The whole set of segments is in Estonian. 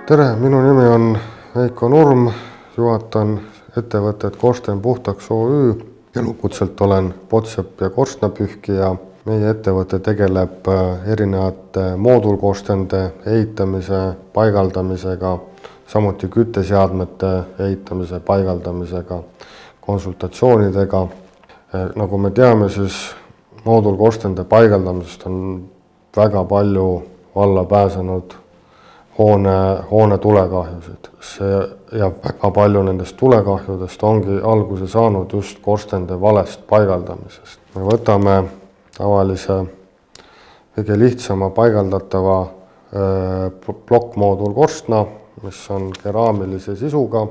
Tere, minu nimi on Veiko Nurm, juhatan ettevõtet Korsten Puhtaks OÜ. Elukutselt olen potsepp ja korstnapühkija. Meie ettevõte tegeleb erinevate moodulkorstende ehitamise, paigaldamisega, samuti kütteseadmete ehitamise, paigaldamisega, konsultatsioonidega. Nagu me teame, siis moodulkorstende paigaldamisest on väga palju alla pääsenud hoone tulekahjusid. Ja väga palju nendest tulekahjudest ongi alguse saanud just korstende valest paigaldamisest. Me võtame tavalise kõige lihtsama paigaldatava plokkmoodulkorstna, mis on keraamilise sisuga.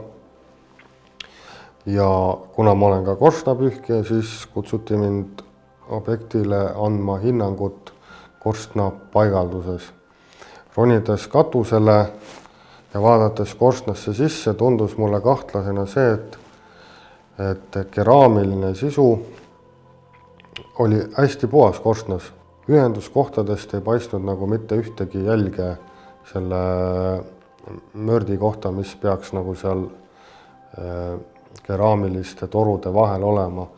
Ja kuna ma olen ka korstnapühkija, siis kutsuti mind objektile andma hinnangut korstna paigalduses. Ronides katusele ja vaadates korstnasse sisse, tundus mulle kahtlasena see, et keraamiline sisu oli hästi puhas korstnas. Ühenduskohtadest ei paistnud nagu mitte ühtegi jälge selle mördi kohta, mis peaks nagu seal keraamiliste torude vahel olema.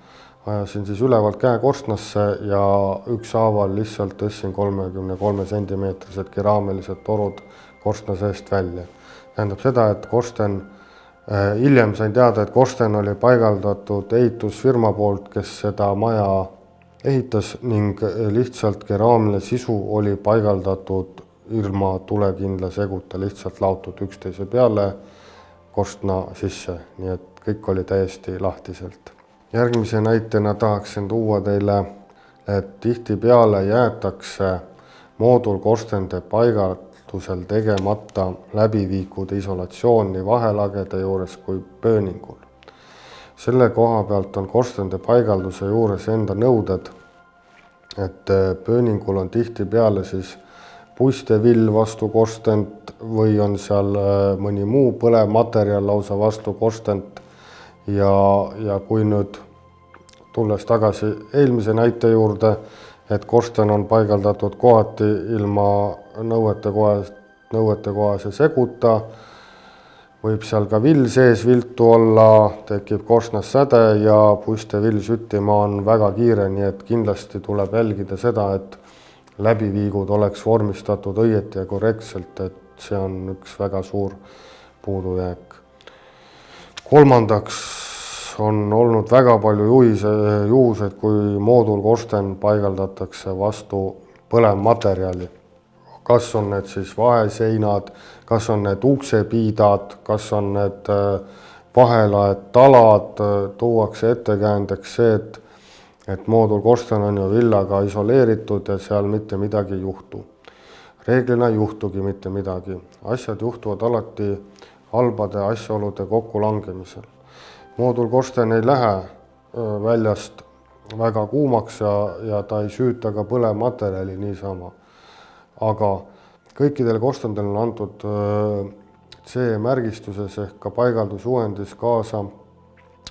Ajasin siis ülevalt käe korstnasse ja ükshaaval lihtsalt tõstsin 33 sentimeetrised keraamilised torud korstna seest välja. Tähendab seda, et hiljem sain teada, et korsten oli paigaldatud ehitusfirma poolt, kes seda maja ehitas ning lihtsalt keraamiline sisu oli paigaldatud ilma tulekindla seguta, lihtsalt laotud üksteise peale korstna sisse, nii et kõik oli täiesti lahtiselt. Järgmise näitena tahaksin tuua teile, et tihtipeale jäetakse moodulkorstende paigaldusel tegemata läbiviikud isolatsioon nii vahelagede juures kui pööningul. Selle koha pealt on korstende paigalduse juures enda nõuded, et pööningul on tihtipeale siis puistevill vastu korstent või on seal mõni muu põlevmaterjal lausa vastu korstent. Ja kui nüüd tulles tagasi eelmise näite juurde, et korsten on paigaldatud kohati ilma nõuetekohase seguta, võib seal ka vill sees viltu olla, tekib korstnas säde ja puistevill süttima on väga kiire, nii et kindlasti tuleb jälgida seda, et läbiviigud oleks vormistatud õieti ja korrektselt, et see on üks väga suur puudujääk. Kolmandaks on olnud väga palju juhuseid, kui moodulkorsten paigaldatakse vastu põlevmaterjali. Kas on need siis vaheseinad, kas on need uksepiidad, kas on need vahelaed, talad, tuuakse ettekäändeks see, et moodulkorsten on ju villaga isoleeritud ja seal mitte midagi ei juhtu. Reeglina ei juhtugi mitte midagi. Asjad juhtuvad alati halbade asjaolude kokkulangemisel. Moodulkorsten ei lähe väljast väga kuumaks ja ta ei süüta ka põlevmaterjali niisama. Aga kõikidel korstendel on antud CE-märgistuses ehk ka paigaldusjuhendis kaasa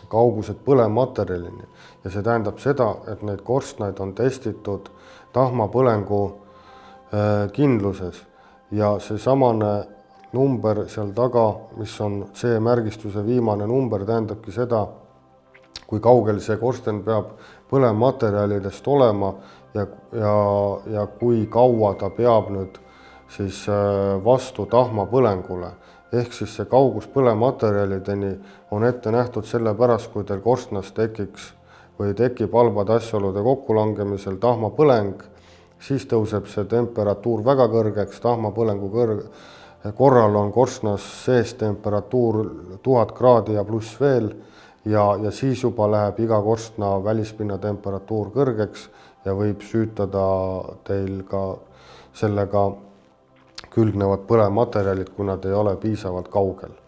kaugused põlevmaterjalini. Ja see tähendab seda, et neid korstnaid on testitud tahmapõlengu kindluses ja see samane number seal taga, mis on CE-märgistuse viimane number, tähendabki seda, kui kaugel see korsten peab põlevmaterjalidest olema ja kui kaua ta peab nüüd siis vastu tahmapõlengule. Ehk siis see kaugus põlevmaterjalideni on ette nähtud sellepärast, kui teil korstnas tekib halbade asjaolude kokkulangemisel tahmapõleng, siis tõuseb see temperatuur väga kõrgeks, tahmapõlengu korral on korstnas sees temperatuur 1000 kraadi ja pluss veel ja siis juba läheb iga korstna välispinna temperatuur kõrgeks ja võib süütada teil ka sellega külgnevad põlevmaterjalid, kui nad ei ole piisavalt kaugel.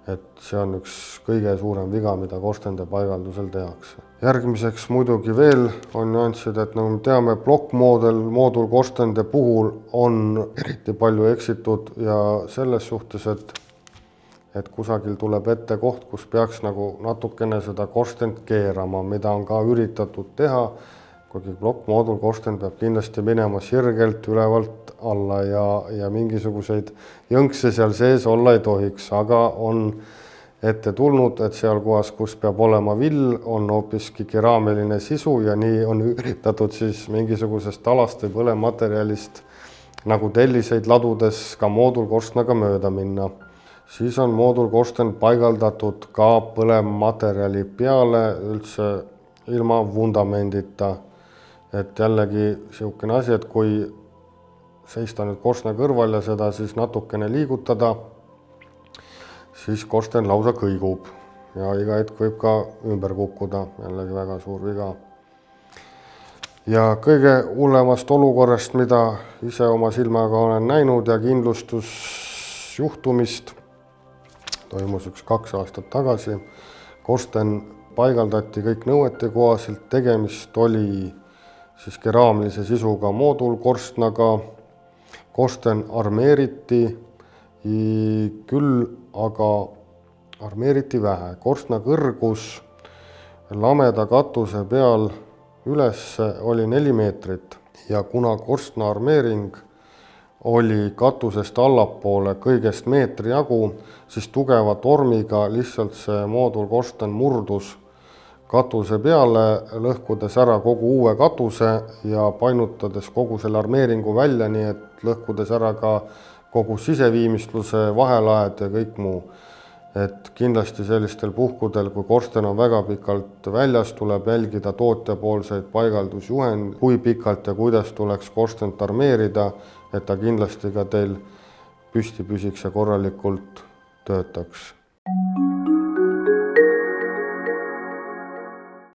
Et see on üks kõige suurem viga, mida korstende paigaldusel tehakse. Järgmiseks muidugi veel on nüansid, et nagu me teame, moodulkorstende puhul on eriti palju eksitud ja selles suhtes, et kusagil tuleb ette koht, kus peaks nagu natukene seda korstent keerama, mida on ka üritatud teha, kuigi plokkmoodulkorsten peab kindlasti minema sirgelt ülevalt alla ja mingisuguseid jõnkse seal sees olla ei tohiks, aga on ette tulnud, et seal kohas, kus peab olema vill, on hoopiski keraamiline sisu ja nii on üritatud siis mingisugusest talast või põlematerjalist nagu telliseid ladudes ka moodulkorstnaga mööda minna. Siis on moodulkorsten paigaldatud ka põlematerjali peale üldse ilma vundamendita. Et jällegi niisugune asi, et kui seista nüüd korstna kõrval ja seda siis natukene liigutada, siis korsten lausa kõigub ja iga hetk võib ka ümber kukkuda, jällegi väga suur viga. Ja kõige hullemast olukorrast, mida ise oma silmaga olen näinud ja kindlustusjuhtumist, toimus 2 aastat tagasi. Korsten paigaldati kõik nõuete kohaselt, tegemist oli siis keraamilise sisuga moodulkorstnaga, korsten armeeriti, küll aga armeeriti vähe. Korstna kõrgus lameda katuse peal üles oli 4 meetrit ja kuna korstna armeering oli katusest allapoole kõigest meetri jagu, siis tugeva tormiga lihtsalt see moodulkorsten murdus katuse peale, lõhkudes ära kogu uue katuse ja painutades kogu selle armeeringu välja, nii et lõhkudes ära ka kogu siseviimistluse, vahelaed ja kõik muu. Et kindlasti sellistel puhkudel, kui korsten on väga pikalt väljas, tuleb jälgida tootjapoolseid paigaldusjuhend, kui pikalt ja kuidas tuleks korstent armeerida, et ta kindlasti ka teil püsti püsiks ja korralikult töötaks.